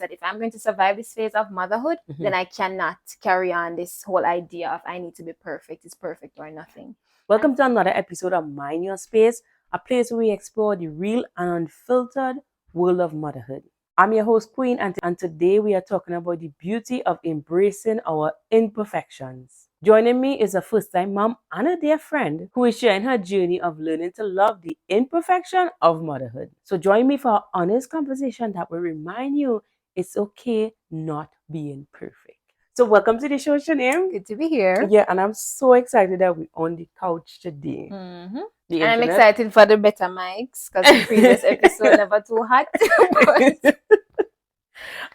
that if I'm going to survive this phase of motherhood, then I cannot carry on this whole idea of I need to be perfect. It's perfect or nothing. Welcome to another episode of Mind Your Space, a place where we explore the real and unfiltered world of motherhood. I'm your host, Queen, and today we are talking about the beauty of embracing our imperfections. Joining me is a first-time mom and a dear friend who is sharing her journey of learning to love the imperfection of motherhood. So join me for an honest conversation that will remind you it's okay not being perfect. So welcome to the show, Shanae. Good to be here. Yeah, and I'm so excited that we're on the couch today. And I'm excited for the better mics because the previous episode never too hot.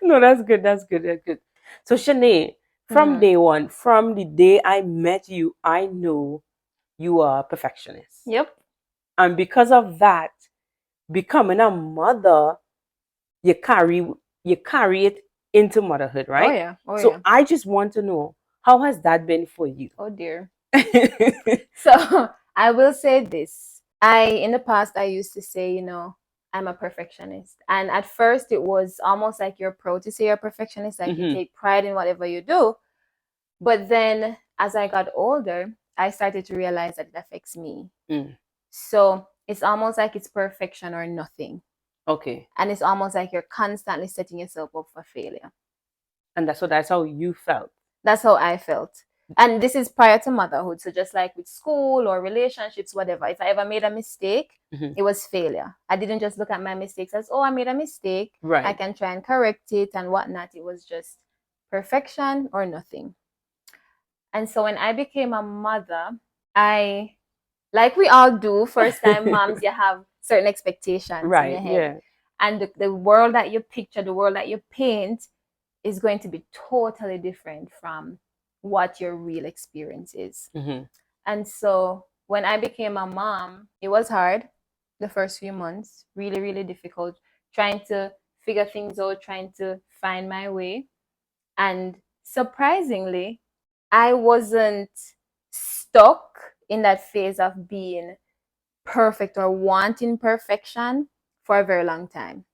No, that's good. That's good. So Shanae, from day one, from the day I met you, I know you are a perfectionist. Yep. And because of that, becoming a mother, you carry it into motherhood, right? So I just want to know, how has that been for you? Oh dear. So I will say this. In the past, I used to say, I'm a perfectionist. And at first it was almost like you're proud to say you're a perfectionist, like you take pride in whatever you do. But then as I got older, I started to realize that it affects me. So it's almost like it's perfection or nothing. Okay. And it's almost like you're constantly setting yourself up for failure. And that's how you felt. That's how I felt. And this is prior to motherhood. So just like with school or relationships, whatever, if I ever made a mistake, it was failure. I didn't just look at my mistakes as, I made a mistake. Right. I can try and correct it and whatnot. It was just perfection or nothing. And so when I became a mother, like we all do, first time moms, you have certain expectations in your head. Yeah. And the world that you picture, the world that you paint is going to be totally different from what your real experience is. And so when I became a mom, it was hard the first few months, really, really difficult, trying to figure things out, trying to find my way. And surprisingly, I wasn't stuck in that phase of being perfect or wanting perfection for a very long time.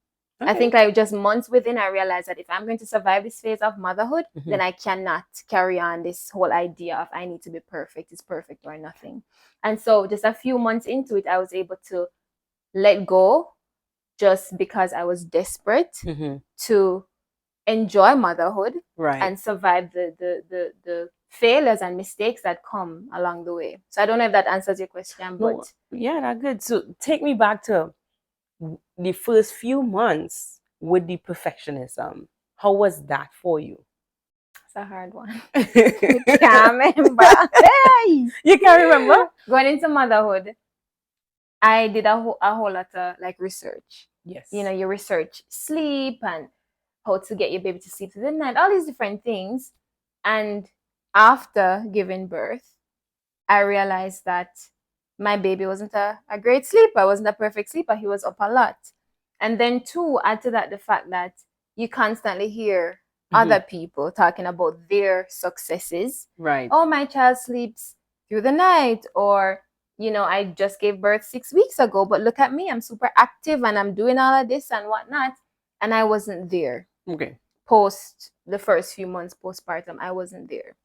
Okay. I think like just months within, I realized that if I'm going to survive this phase of motherhood, then I cannot carry on this whole idea of I need to be perfect. It's perfect or nothing. And so just a few months into it, I was able to let go just because I was desperate to enjoy motherhood and survive the failures and mistakes that come along the way. So I don't know if that answers your question, but yeah, that's good. So take me back to the first few months with the perfectionism. How was that for you? It's a hard one. You can't remember. Hey! You can't remember? Going into motherhood, I did a whole lot of like research. Yes. You research sleep and how to get your baby to sleep through the night, all these different things. And after giving birth, I realized that my baby wasn't a great sleeper, wasn't a perfect sleeper. He was up a lot. And then two, add to that the fact that you constantly hear other people talking about their successes. Right. Oh, my child sleeps through the night. Or, I just gave birth 6 weeks ago, but look at me. I'm super active and I'm doing all of this and whatnot. And I wasn't there. Okay. Post the first few months postpartum, I wasn't there.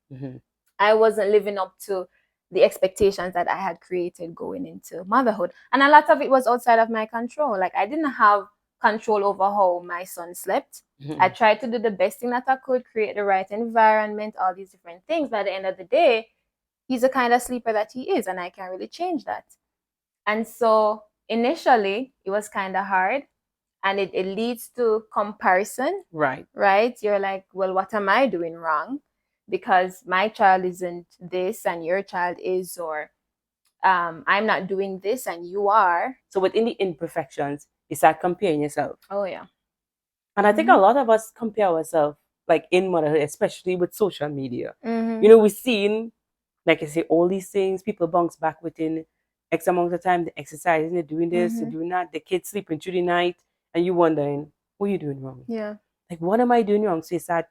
I wasn't living up to the expectations that I had created going into motherhood. And a lot of it was outside of my control. Like I didn't have control over how my son slept. I tried to do the best thing that I could, create the right environment, all these different things. But at the end of the day, he's the kind of sleeper that he is, and I can't really change that. And so initially, it was kind of hard. And it leads to comparison. Right. You're like, well, what am I doing wrong? Because my child isn't this and your child is, or I'm not doing this and you are. So within the imperfections, you start comparing yourself. Oh, yeah. And I think a lot of us compare ourselves, like in motherhood, especially with social media. We've seen, like I say, all these things, people bounce back within X amount of time, they're exercising, they're doing this, they're doing that, the kids sleeping through the night, and you wondering, what are you doing wrong? Yeah. Like, what am I doing wrong? So you start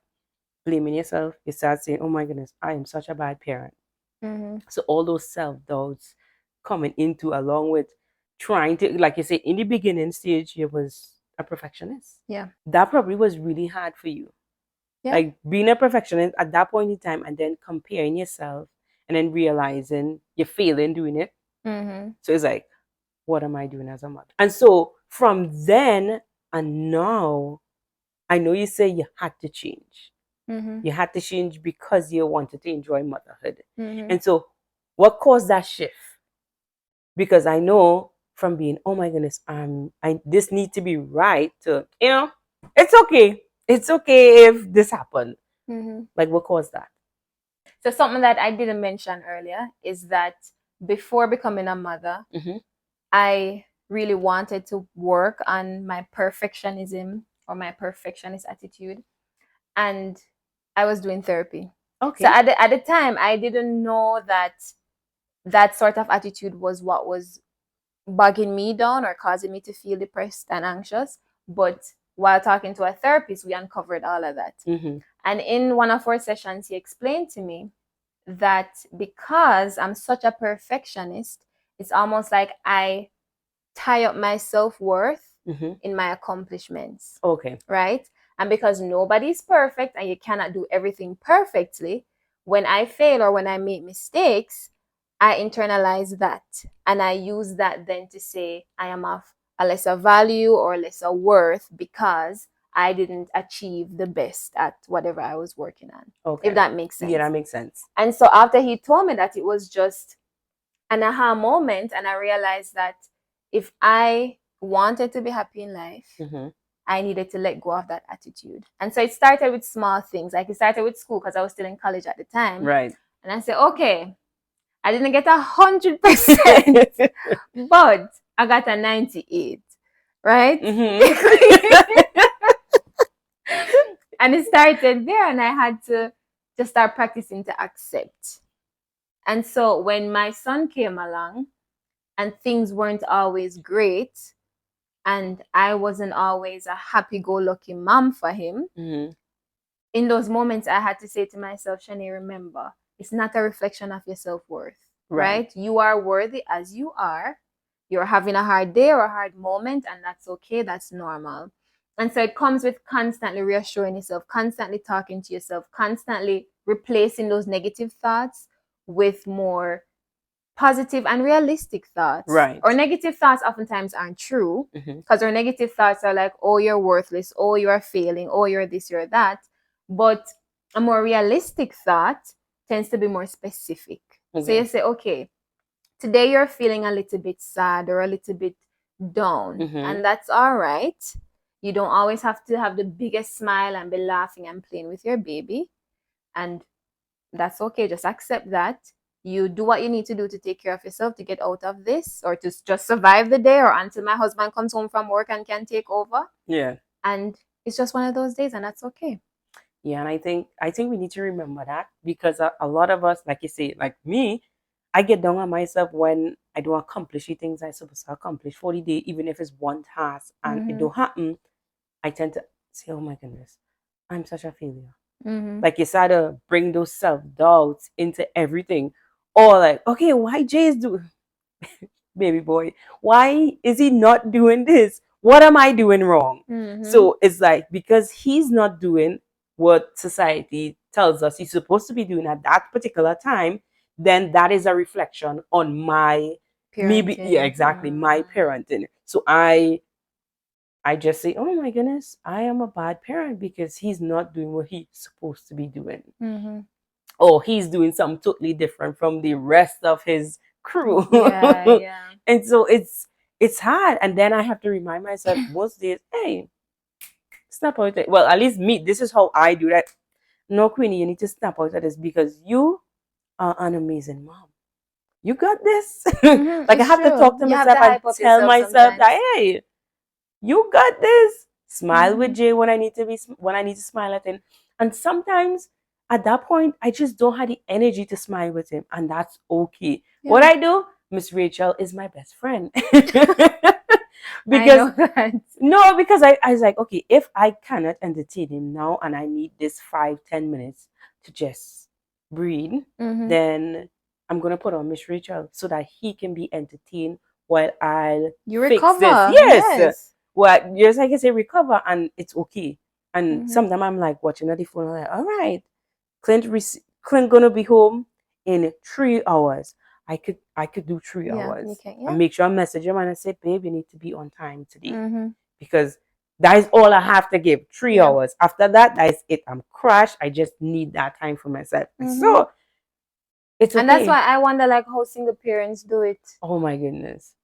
blaming yourself. You start saying, oh my goodness, I am such a bad parent. So all those self-doubts coming into along with trying to, like you say, in the beginning stage, you was a perfectionist. Yeah. That probably was really hard for you. Yeah. Like being a perfectionist at that point in time and then comparing yourself and then realizing you're failing doing it. So it's like, what am I doing as a mother? And so from then and now, I know you say you had to change. You had to change because you wanted to enjoy motherhood. And so what caused that shift? Because I know from being, oh my goodness, this needs to be right to, it's okay. It's okay if this happened. Like what caused that? So something that I didn't mention earlier is that before becoming a mother, I really wanted to work on my perfectionism or my perfectionist attitude. And I was doing therapy. Okay. So at the time, I didn't know that sort of attitude was what was bugging me down or causing me to feel depressed and anxious. But while talking to a therapist, we uncovered all of that. And in one of our sessions, he explained to me that because I'm such a perfectionist, it's almost like I tie up my self-worth in my accomplishments. Okay. Right? And because nobody's perfect and you cannot do everything perfectly, when I fail or when I make mistakes, I internalize that. And I use that then to say I am of a lesser value or lesser worth because I didn't achieve the best at whatever I was working on. Okay. If that makes sense. Yeah, that makes sense. And so after he told me that, it was just an aha moment. And I realized that if I wanted to be happy in life, I needed to let go of that attitude. And so it started with small things. Like it started with school because I was still in college at the time. Right. And I said, okay, I didn't get 100%, but I got a 98, right? And it started there, and I had to just start practicing to accept. And so when my son came along and things weren't always great, and I wasn't always a happy-go-lucky mom for him, in those moments, I had to say to myself, Shani, remember, it's not a reflection of your self-worth, right? You are worthy as you are. You're having a hard day or a hard moment, and that's okay. That's normal. And so it comes with constantly reassuring yourself, constantly talking to yourself, constantly replacing those negative thoughts with more positive and realistic thoughts. Right. Or negative thoughts oftentimes aren't true because our negative thoughts are like, oh, you're worthless. Oh, you're failing. Oh, you're this, you're that. But a more realistic thought tends to be more specific. So you say, okay, today you're feeling a little bit sad or a little bit down. And that's all right. You don't always have to have the biggest smile and be laughing and playing with your baby. And that's okay. Just accept that. You do what you need to do to take care of yourself to get out of this or to just survive the day or until my husband comes home from work and can take over. Yeah. And it's just one of those days, and that's okay. Yeah, and I think we need to remember that because a lot of us, like you say, like me, I get down on myself when I don't accomplish the things I'm supposed to accomplish for the day, even if it's one task and it don't happen. I tend to say, oh my goodness, I'm such a failure. Like you start to bring those self-doubts into everything. Or like, okay, why Jay is doing baby boy, why is he not doing this? What am I doing wrong? So it's like because he's not doing what society tells us he's supposed to be doing at that particular time, then that is a reflection on my Parenting. my parenting. So I just say, oh my goodness, I am a bad parent because he's not doing what he's supposed to be doing. Or he's doing something totally different from the rest of his crew. Yeah. And so it's hard. And then I have to remind myself most days, hey, snap out of it. Well, at least me, this is how I do that. No, Queenie, you need to snap out of this because you are an amazing mom. You got this. Like I have to talk to myself and tell myself that, hey, you got this. Smile with Jay when I need to smile at him. And sometimes at that point, I just don't have the energy to smile with him, and that's okay. Yeah. What I do, Miss Rachel is my best friend. Because because I was like, okay, if I cannot entertain him now and I need this 5-10 minutes to just breathe, then I'm gonna put on Miss Rachel so that he can be entertained while I'll recover. This. Yes. well, just like I say, recover and it's okay. And sometimes I'm like watching at the phone, I'm like, all right, Clint gonna be home in 3 hours. I could do 3 hours. You can, And make sure I message him and I say, babe, you need to be on time today. Because that is all I have to give. 3 hours. After that, that is it. I'm crashed. I just need that time for myself. So it's okay. And that's why I wonder like how single parents do it. Oh my goodness.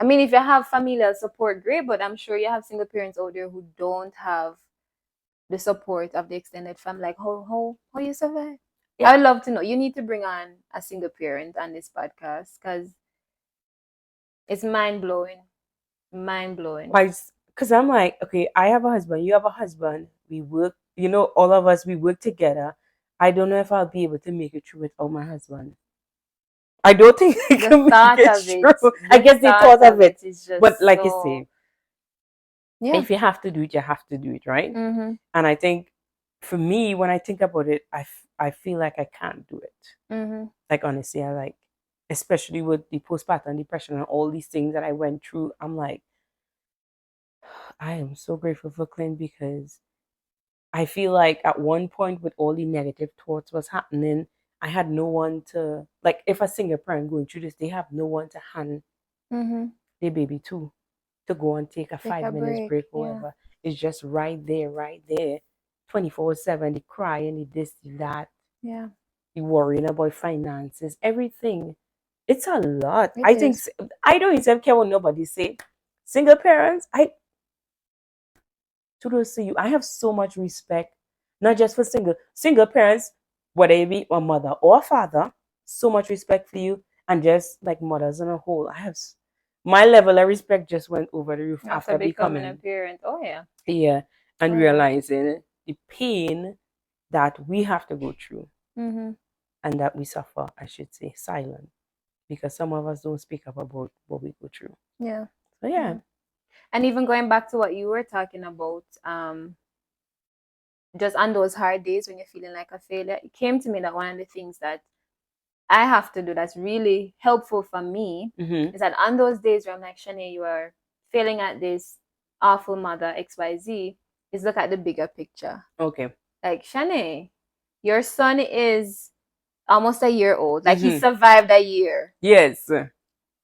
I mean, if you have familial support, great, but I'm sure you have single parents out there who don't have the support of the extended family. Like how you survive? Yeah. I'd love to know. You need to bring on a single parent on this podcast because it's mind blowing. Mind blowing. Because I'm like, okay, I have a husband, you have a husband, we work, all of us, we work together. I don't know if I'll be able to make it through without my husband. I don't think I can make it through. I guess the thought of it. But like you say, if you have to do it, you have to do it, right? And I think for me, when I think about it, I feel like I can't do it. Like honestly, I like, especially with the postpartum depression and all these things that I went through, I'm like, I am so grateful for Clint because I feel like at one point with all the negative thoughts was happening, I had no one to, like if a single parent going through this, they have no one to hand their baby to go and take a 5 minutes break or whatever. It's just right there, 24/7, the crying, the this, the that. Yeah. The worrying about finances, everything. It's a lot. I think I don't even care what nobody say. Single parents, kudos to you. I have so much respect, not just for single parents, whether it be a mother or a father. So much respect for you, and just like mothers on a whole. I have my level of respect just went over the roof after becoming a parent. Oh yeah, yeah, and realizing the pain that we have to go through, and that we suffer. I should say silent, because some of us don't speak up about what we go through. Yeah. So yeah. And even going back to what you were talking about, just on those hard days when you're feeling like a failure, it came to me that one of the things that I have to do that's really helpful for me is that on those days where I'm like, Shanae, you are failing at this awful mother XYZ, is look at the bigger picture. Okay. Like, Shanae, your son is almost a year old. Like he survived a year. Yes.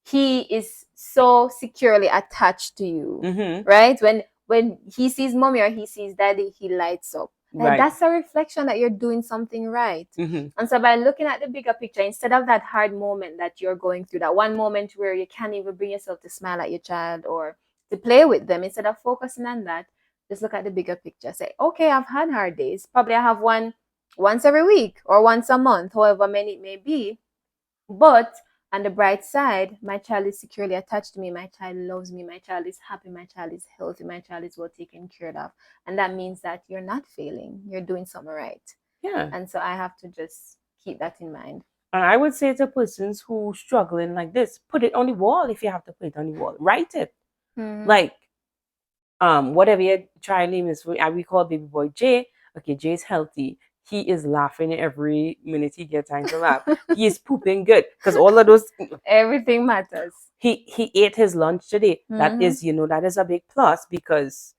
He is so securely attached to you, right? When he sees mommy or he sees daddy, he lights up. Like, that's a reflection that you're doing something right. And so by looking at the bigger picture, instead of that hard moment that you're going through, that one moment where you can't even bring yourself to smile at your child or to play with them, instead of focusing on that, just look at the bigger picture. Say, okay, I've had hard days. Probably I have one once every week or once a month, however many it may be. But on the bright side, my child is securely attached to me. My child loves me. My child is happy. My child is healthy. My child is well taken care of. And that means that you're not failing. You're doing something right. Yeah. And so I have to just keep that in mind. And I would say to persons who struggling like this, put it on the wall if you have to put it on the wall. Write it. Like, whatever your child name is, we call baby boy Jay. Okay, Jay's healthy. He is laughing every minute he gets time to laugh. He is pooping good because all of those everything matters. He ate his lunch today. That is, that is a big plus because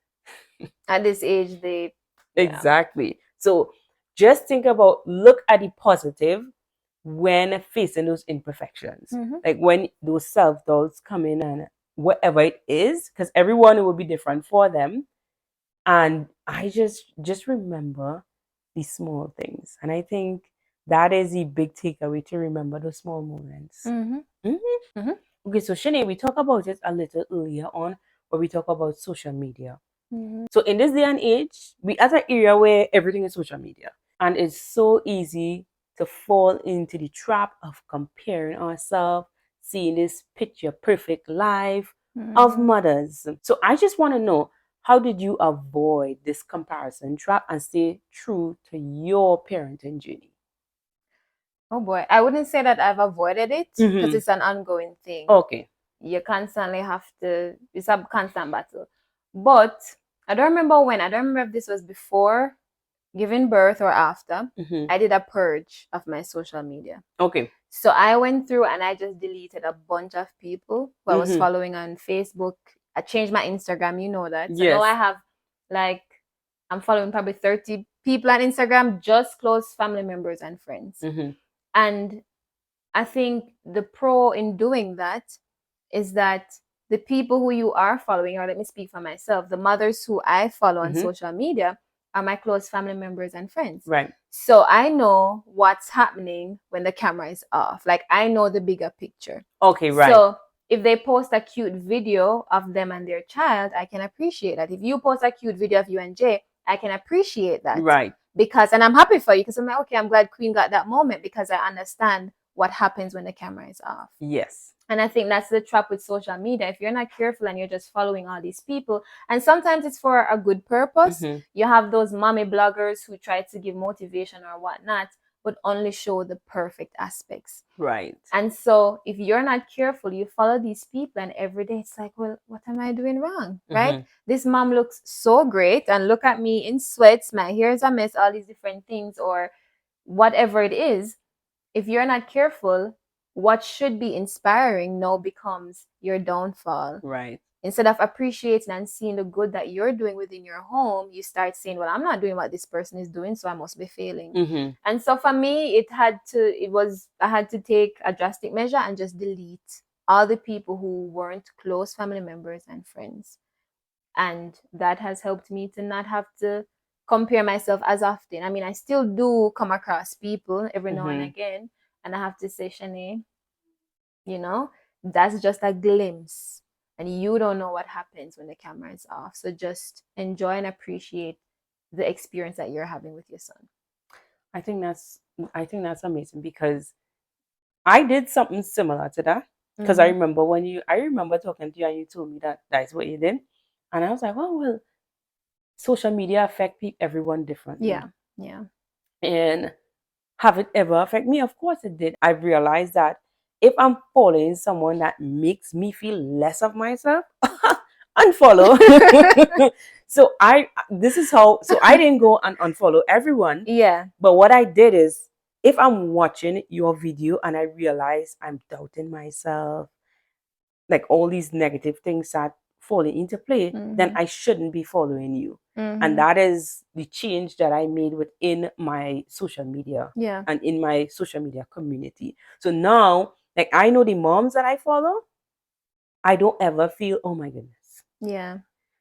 at this age they exactly. So just look at the positive when facing those imperfections. Like when those self-doubts come in and whatever it is, because everyone will be different for them. And I just remember these small things. And I think that is the big takeaway, to remember those small moments. Okay, so Shanae, we talked about it a little earlier on, where we talk about social media. So in this day and age, we at an era where everything is social media. And it's so easy to fall into the trap of comparing ourselves, seeing this picture perfect life of mothers. So I just want to know, how did you avoid this comparison trap and stay true to your parenting journey? Oh boy, I wouldn't say that I've avoided it because it's an ongoing thing. Okay. You constantly have to, it's a constant battle. But I don't remember if this was before giving birth or after. I did a purge of my social media. Okay. So I went through and I just deleted a bunch of people who I was following on Facebook, I changed my Instagram, you know that. So Yes. now I have like, I'm following probably 30 people on Instagram, just close family members and friends. And I think the pro in doing that is that the people who you are following, or let me speak for myself, the mothers who I follow on social media are my close family members and friends. Right. So I know what's happening when the camera is off. Like, I know the bigger picture. Okay, right. So if they post a cute video of them and their child, I can appreciate that. If you post a cute video of you and Jay, I can appreciate that. Right. Because, and I'm happy for you, because I'm like, okay, I'm glad Queen got that moment, because I understand what happens when the camera is off. Yes. And I think that's the trap with social media. If you're not careful and you're just following all these people, and sometimes it's for a good purpose. You have those mommy bloggers who try to give motivation or whatnot, but only show the perfect aspects. Right. And so if you're not careful, you follow these people, and every day it's like, well, what am I doing wrong? Right? This mom looks so great, and look at me in sweats, my hair is a mess, all these different things, or whatever it is. If you're not careful, what should be inspiring now becomes your downfall. Right. Instead of appreciating and seeing the good that you're doing within your home, you start saying, well, I'm not doing what this person is doing, so I must be failing. And so for me, I had to take a drastic measure and just delete all the people who weren't close family members and friends. And that has helped me to not have to compare myself as often. I mean, I still do come across people every now and again, and I have to say, Shanae, that's just a glimpse, and you don't know what happens when the camera is off. So just enjoy and appreciate the experience that you're having with your son. I think that's amazing, because I did something similar to that. Because I remember talking to you and you told me that that's what you did, and I was like, oh well, social media affect everyone differently. Yeah. And have it ever affect me? Of course it did. I realized that if I'm following someone that makes me feel less of myself, unfollow. So I didn't go and unfollow everyone. Yeah. But what I did is, if I'm watching your video and I realize I'm doubting myself, like all these negative things start falling into play, then I shouldn't be following you. And that is the change that I made within my social media and in my social media community. So now, like, I know the moms that I follow, I don't ever feel, oh my goodness. Yeah.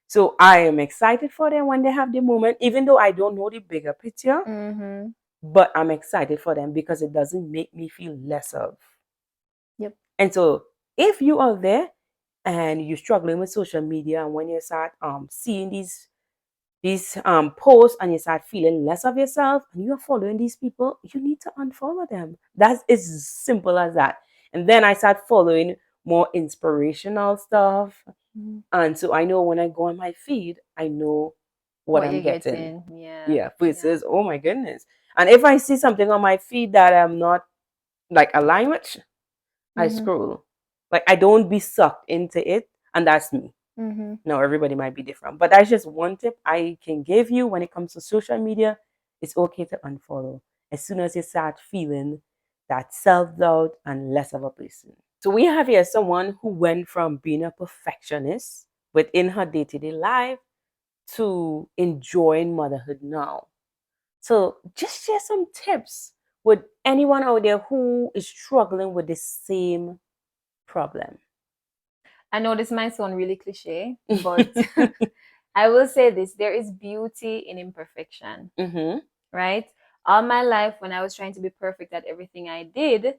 So I am excited for them when they have the moment, even though I don't know the bigger picture. But I'm excited for them because it doesn't make me feel less of. Yep. And so if you are there and you're struggling with social media, and when you start seeing these posts and you start feeling less of yourself and you're following these people, you need to unfollow them. That's as simple as that. And then I start following more inspirational stuff. And so I know when I go on my feed, I know what I'm getting. Yeah. Versus, oh my goodness. And if I see something on my feed that I'm not like aligned with, I scroll. Like, I don't be sucked into it, and that's me. No, everybody might be different, but that's just one tip I can give you when it comes to social media. It's okay to unfollow as soon as you start feeling that self-doubt and less of a person. So we have here someone who went from being a perfectionist within her day-to-day life to enjoying motherhood now. So just share some tips with anyone out there who is struggling with the same problem. I know this might sound really cliche, but I will say this: there is beauty in imperfection, right? All my life, when I was trying to be perfect at everything I did,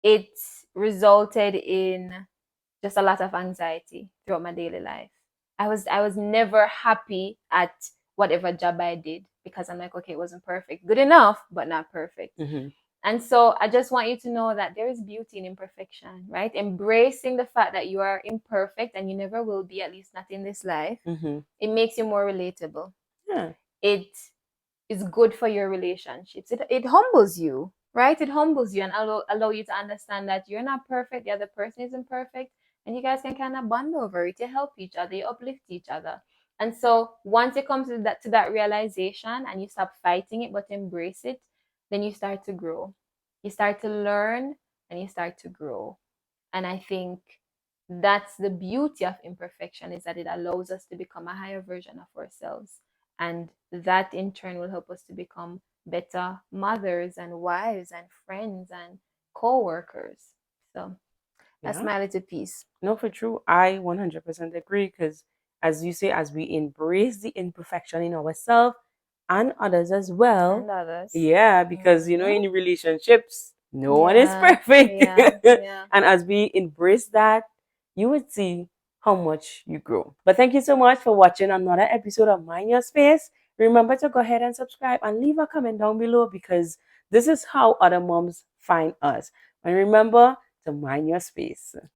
it resulted in just a lot of anxiety throughout my daily life. I was never happy at whatever job I did, because I'm like, okay, it wasn't perfect. Good enough, but not perfect. And so I just want you to know that there is beauty in imperfection, right? Embracing the fact that you are imperfect and you never will be, at least not in this life. It makes you more relatable. Yeah. It is good for your relationships. It humbles you, right? It humbles you and allow you to understand that you're not perfect, the other person isn't perfect, and you guys can kind of bond over it. You help each other, you uplift each other. And so once you come to that realization and you stop fighting it but embrace it, then you start to grow. You start to learn and you start to grow. And I think that's the beauty of imperfection, is that it allows us to become a higher version of ourselves, and that in turn will help us to become better mothers and wives and friends and co-workers. So that's Yeah. my little piece. No, for true. I 100% agree because, as you say, as we embrace the imperfection in ourselves and others as well, And others. yeah, because Mhm. in relationships, no one is Yeah, perfect. yeah, yeah. And as we embrace that, you would see how much you grow. But thank you so much for watching another episode of Mind Your Space. Remember to go ahead and subscribe and leave a comment down below because this is how other moms find us. And remember to mind your space.